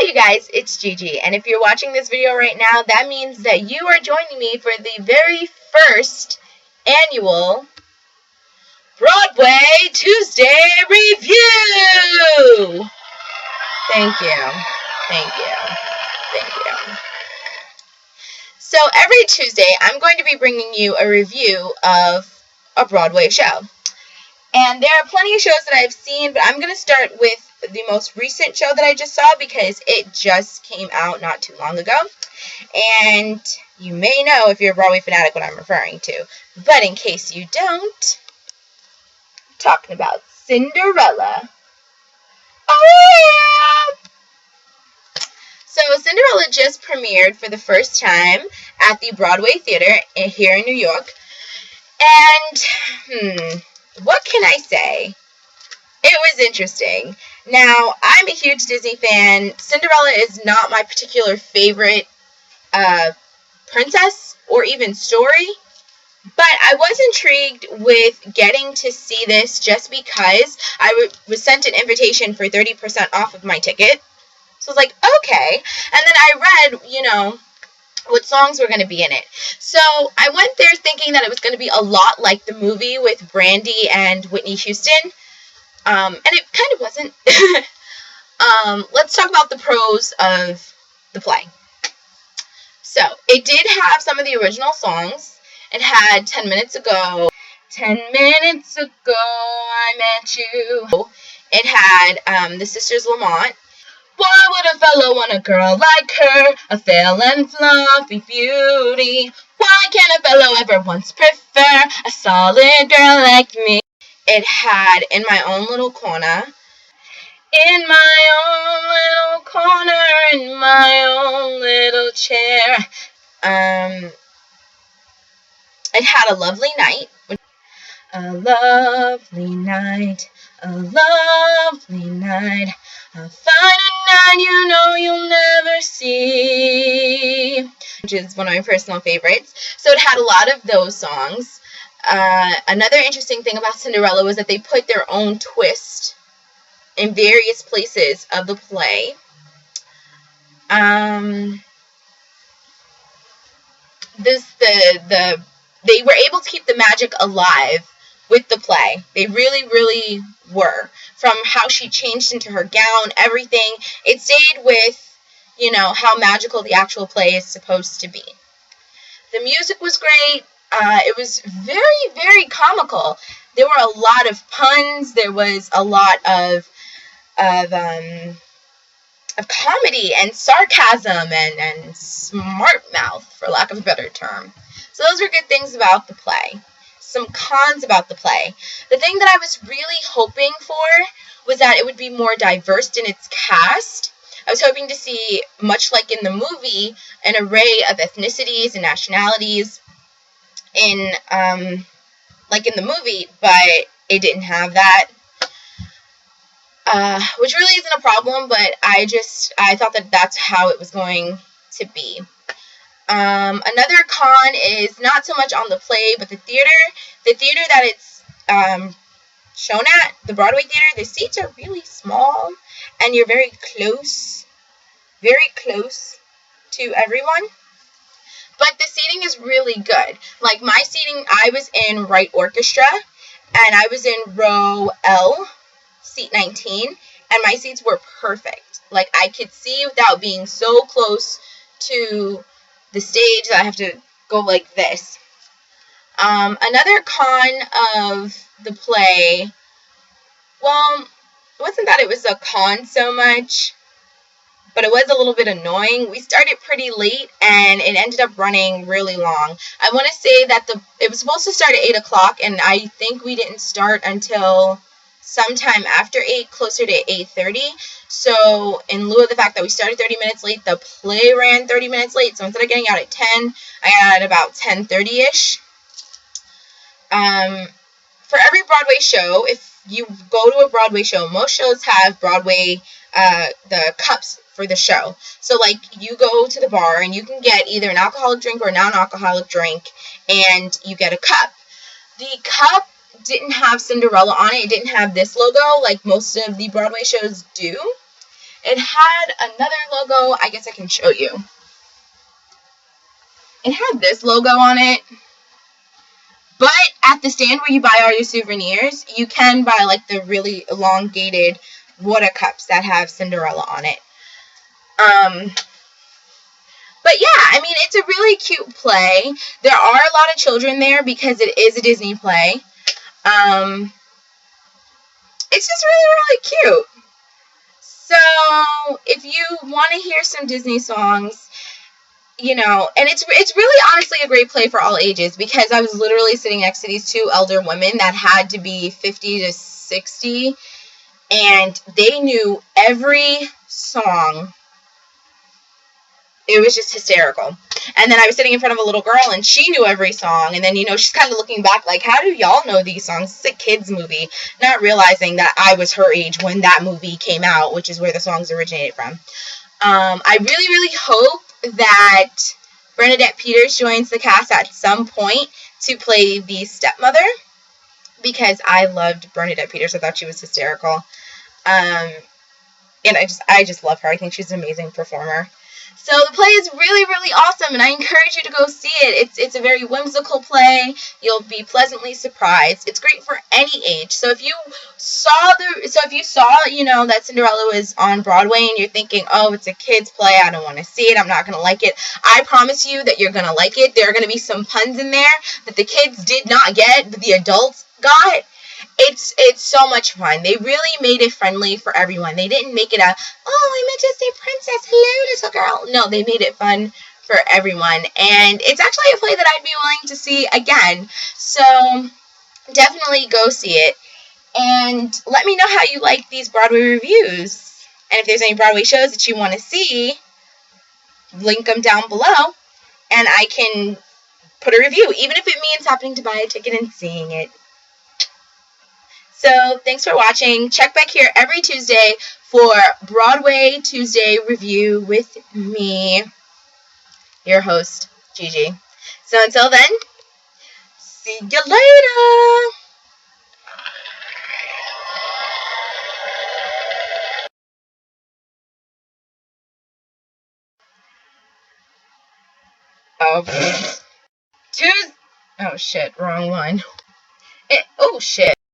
Hi you guys, it's Gigi, and if you're watching this video right now, that means that you are joining me for the very first annual Broadway Tuesday review! Thank you. So every Tuesday, I'm going to be bringing you a review of a Broadway show. And there are plenty of shows that I've seen, but I'm going to start with the most recent show that I just saw because it just came out not too long ago. And you may know, if you're a Broadway fanatic, what I'm referring to. But in case you don't, I'm talking about Cinderella. Oh yeah! So Cinderella just premiered for the first time at the Broadway Theater here in New York. And, what can I say? It was interesting. Now, I'm a huge Disney fan. Cinderella is not my particular favorite princess or even story, but I was intrigued with getting to see this just because I was sent an invitation for 30% off of my ticket. So I was like, okay. And then I read, what songs were going to be in it. So I went there thinking that it was going to be a lot like the movie with Brandy and Whitney Houston. And it kind of wasn't. Let's talk about the pros of the play. So it did have some of the original songs. It had 10 minutes ago. 10 minutes ago I met you. It had the Sisters Lamont. Why would a fellow want a girl like her, a fair and fluffy beauty? Why can't a fellow ever once prefer a solid girl like me? It had In My Own Little Corner. In my own little corner, in my own little chair. It had A Lovely Night. A lovely night, a lovely night. A finer night you'll never see, which is one of my personal favorites. So it had a lot of those songs. Another interesting thing about Cinderella was that they put their own twist in various places of the play. They were able to keep the magic alive with the play. They really, really were. From how she changed into her gown, everything. It stayed with, how magical the actual play is supposed to be. The music was great. It was very, very comical. There were a lot of puns. There was a lot of comedy and sarcasm and smart mouth, for lack of a better term. So those were good things about the play. Some cons about the play. The thing that I was really hoping for was that it would be more diverse in its cast. I was hoping to see, much like in the movie, an array of ethnicities and nationalities like in the movie, but it didn't have that. Which really isn't a problem, but I thought that that's how it was going to be. Another con is not so much on the play, but the theater. The theater that it's shown at, the Broadway theater, the seats are really small, and you're very close to everyone. But the seating is really good. Like my seating, I was in right orchestra, and I was in row L, seat 19, and my seats were perfect. Like I could see without being so close to the stage that I have to go like this. Another con of the play, well, it wasn't that it was a con so much, but it was a little bit annoying. We started pretty late, and it ended up running really long. I want to say that it was supposed to start at 8 o'clock, and I think we didn't start until sometime after 8, closer to 8:30. So in lieu of the fact that we started 30 minutes late, the play ran 30 minutes late. So instead of getting out at 10, I got out at about 10:30ish. For every Broadway show, if you go to a Broadway show, most shows have Broadway, the cups for the show. So like you go to the bar and you can get either an alcoholic drink or a non-alcoholic drink, and you get a cup. The cup didn't have Cinderella on it. It didn't have this logo like most of the Broadway shows do. It had another logo. I guess I can show you. It had this logo on it. But at the stand where you buy all your souvenirs, you can buy like the really elongated water cups that have Cinderella on it. But yeah, I mean, it's a really cute play. There are a lot of children there because it is a Disney play. It's just really, really cute. So if you want to hear some Disney songs, you know, and it's really honestly a great play for all ages, because I was literally sitting next to these two elder women that had to be 50 to 60, and they knew every song. It was just hysterical. And then I was sitting in front of a little girl, and she knew every song, and then, you know, she's kind of looking back like, how do y'all know these songs? It's a kid's movie, not realizing that I was her age when that movie came out, which is where the songs originated from. I really, really hope that Bernadette Peters joins the cast at some point to play the stepmother, because I loved Bernadette Peters. I thought she was hysterical. And I just love her. I think she's an amazing performer. So the play is really, really awesome, and I encourage you to go see it. It's a very whimsical play. You'll be pleasantly surprised. It's great for any age. So if you saw, you know, that Cinderella was on Broadway and you're thinking, oh, it's a kid's play, I don't want to see it, I'm not going to like it, I promise you that you're going to like it. There are going to be some puns in there that the kids did not get, but the adults got. It's so much fun. They really made it friendly for everyone. They didn't make it I'm a Disney princess, hello little girl. No, they made it fun for everyone. And it's actually a play that I'd be willing to see again. So definitely go see it. And let me know how you like these Broadway reviews. And if there's any Broadway shows that you want to see, link them down below, and I can put a review, even if it means happening to buy a ticket and seeing it. So thanks for watching. Check back here every Tuesday for Broadway Tuesday review with me, your host, Gigi. So until then, see you later. Oh shit, wrong one. Oh shit.